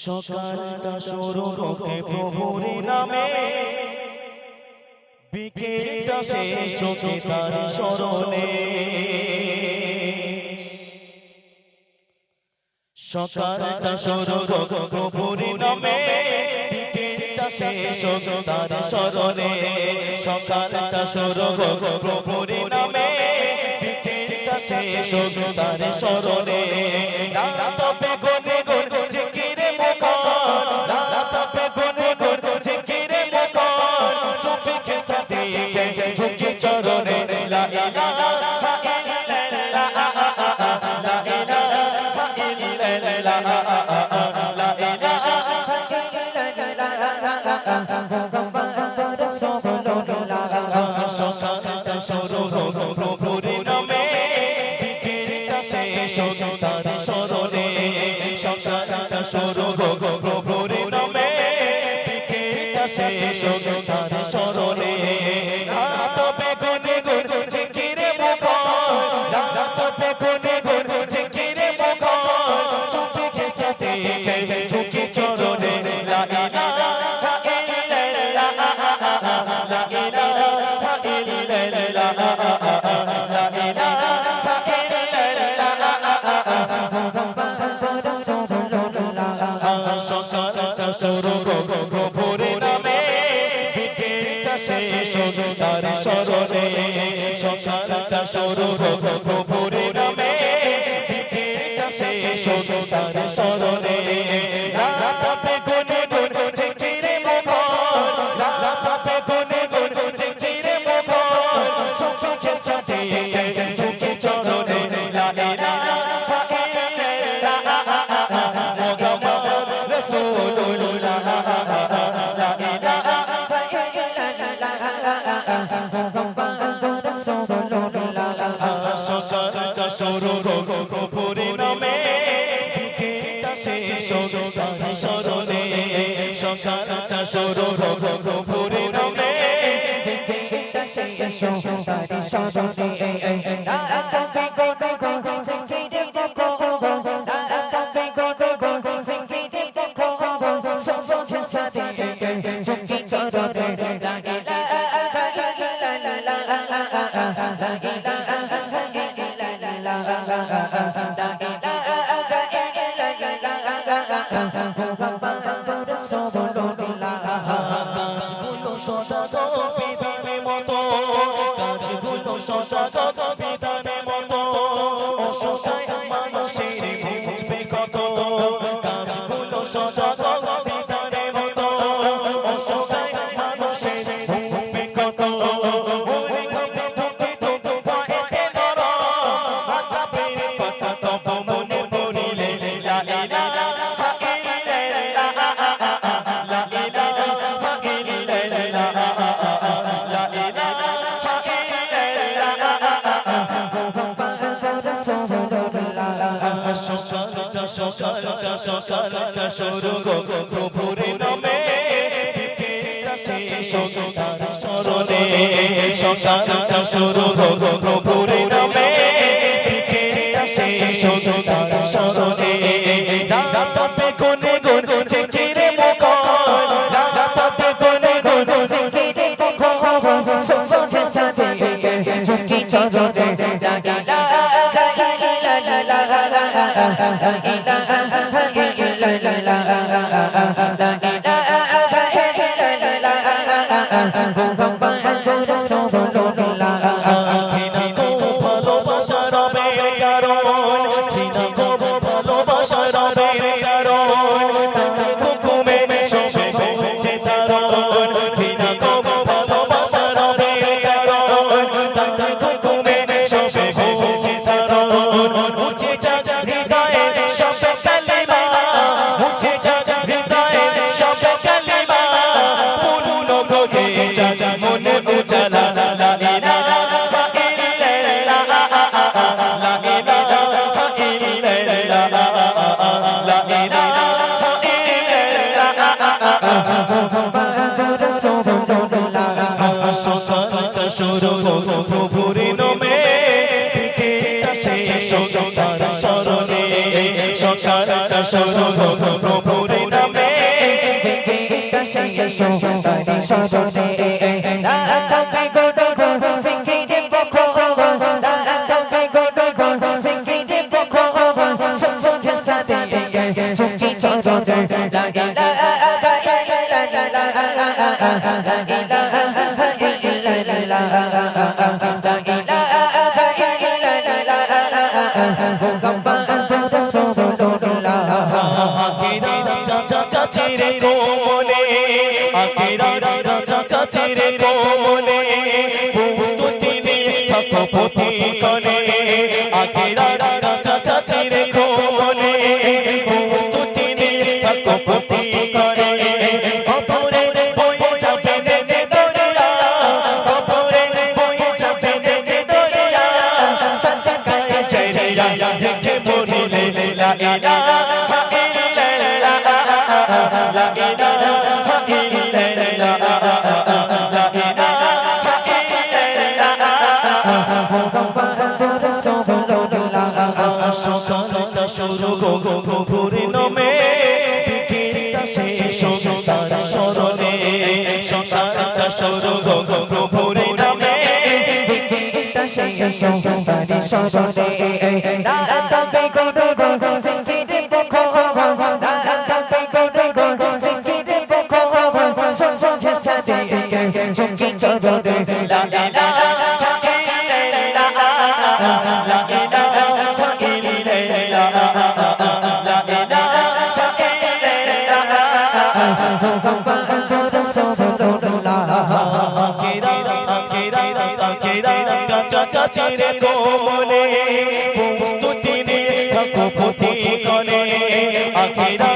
সকালটা শুরু হোকে প্রভুর নামে, বিকেলটা শেষ হোকে তার স্মরণে। সকালটা শুরু হোক প্রভুর নামে, বিকেলটা শেষ হোক তার স্মরণে। সকালটা শুরু হোক প্রভুর নামে, বিকেলটা শেষ হোক তার স্মরণে। রাত হবে গুনে গুন জিকিরে মুখর, রাত হবে গুনে গুন জিকিরে মুখর, সুফিকে সাদিকে ঝুঁকি চরণে। লা ইলাহা ইল্লাল্লাহ, লা ইলাহা ইল্লাল্লাহ, লা ইলাহা মুহাম্মাদুর রাসূলুল্লাহ। সকালটা শুরু হোক প্রভুর নামে, বিকেলটা শেষ হোক তার স্মরণে। সকালটা শুরু হোক প্রভুর নামে, বিকেলটা শেষ হোক তার স্মরণে। রাত হবে গুনে গুন জিকিরে মুখর, রাত হবে গুনে গুন জিকিরে মুখর, সুফিকে সাদিকে ঝুঁকি চরণে। লা ইলাহা ইল্লাল্লাহ, লা ইলাহা ইল্লাল্লাহ, লা ইলাহা মুহাম্মাদুর রাসূলুল্লাহ। সকালটা শুরু হোক প্রভুর নামে, বিকেলটা শেষ হোক তার স্মরণে। সকালটা শুরু হোক প্রভুর নামে, বিকেলটা শেষ হোক তার স্মরণে। রাত হবে গুনে গুন জিকিরে মুখর, রাত হবে গুনে গুন জিকিরে মুখর, সুফিকে সাদিকে ঝুঁকি চরণে। লা ইলাহা ইল্লাল্লাহ, মুহাম্মাদুর রাসূলুল্লাহ, লা ইলাহা মুহাম্মাদুর রাসূলুল্লাহ। সকালটা শুরু হোক প্রভুর নামে, বিকেলটা শেষ হোক তার স্মরণে। সকালটা শুরু হোক প্রভুর নামে, বিকেলটা শেষ হোক তার স্মরণে। রাত হবে গুনে গুন জিকিরে মুখর, রাত হবে গুনে গুন জিকিরে মুখর, সুফিকে সাদিকে ঝুঁকি চরণে। লা ইলাহা ইল্লাল্লাহ, লা ইলাহা ইল্লাল্লাহ, লা ইলাহা ইল্লাল্লাহ, মুহাম্মাদুর রাসূলুল্লাহ। কাজগুলো সদাগর বিধানের মতো, কাজগুলো সদাগর বিধানের মতো, অসহায় মানুষের বুঝবে কত। কাজগুলো সদাগর বিধানের মতো, অসহায় মানুষের বুঝবে কত। ওরে ঘামে ধুকে ধুকে ভয়েতে নরম, আযাবের কথা তব মনে পড়িলে। লা ইলাহা ইল্লাল্লাহ, লা ইলাহা ইল্লাল্লাহ, লা ইলাহা ইল্লাল্লাহ, মুহাম্মাদুর রাসূলুল্লাহ। সকালটা শুরু হোক প্রভুর নামে, বিকেলটা শেষ হোক তার স্মরণে। সকালটা শুরু হোক প্রভুর নামে, বিকেলটা শেষ হোক তার স্মরণে। রাত হবে গুনে গুন জিকিরে মুখর, রাত হবে গুনে গুন জিকিরে মুখর, সুফিকে সাদিকে ঝুঁকি চরণে। লা ইলাহা ইল্লাল্লাহ, লা ইলাহা ইল্লাল্লাহ, লা ইলাহা ইল্লাল্লাহ, মুহাম্মাদুর রাসূলুল্লাহ। ঘৃণা গো ভালোবাসা রবের কারণ, ঘৃণা গো ভালোবাসা রবের কারণ, তার হুকুমে সবে হচ্ছে চারণ। ঘৃণা গো ভালোবাসা রবের কারণ, তার হুকুমে সবে হচ্ছে চারণ। মুছে যাক হৃদয়ে সবে কালিমা, মুছে যাক হৃদয়ে সবে কালিমা, পূর্ণ হয়ে যাক মনে উজালা। লা ইলাহা ইল্লাল্লাহ, লা ইলাহা ইল্লাল্লাহ, লা ইলাহা ইল্লাল্লাহ, মুহাম্মাদুর রাসূলুল্লাহ। সকালটা শুরু হোক প্রভুর নামে, বিকেলটা শেষ হোক তার স্মরণে। সকালটা শুরু হোক প্রভুর নামে, এসো তারি শরণে রাতে গোডো গো সিংহিরে বখো রাতে গোডো গো সিংহিরে বখো সঙ্গে সাথে চুকি চরণে লা ইলাহা ইল্লাল্লাহ লা ইলাহা ইল্লাল্লাহ লা ইলাহা ইল্লাল্লাহ মুহাম্মাদুর রাসূলুল্লাহ আখেরা কাছা কাছে রে কোমলে আখেরা কাছা কাছে রে কোমলে প্রস্তুতি নিয়ে থাকো পথি করে আখেরা কাছা কাছে রে কোমলে প্রস্তুতি নিয়ে থাকো পথি করে কবরে বয়ে যাবে দেখে দরিয়া কবরে বয়ে যাবে দেখে দরিয়া সাদকায়ে জারিয়া দেখে মরিলে লা ইলাহা সকালটা শুরু গো প্রভুর নামে বিকেলটা শেষ তার শরণে সকালটা শুরু গো প্রভুর নামে বিকেলটা শেষ তারি শরণে রাতে গোডো গো সিংহিরে বখো রাতে গোডো গো সিংহিরে বখো সঙ্গে সাথে চুকি চরণে লা ইলাহা ইল্লাল্লাহ লা ইলাহা মুহাম্মাদুর রাসূলুল্লাহ আখেরা কাছা কাছে রে কোমলে প্রস্তুতি নিয়ে থাকো পথি করে আখেরা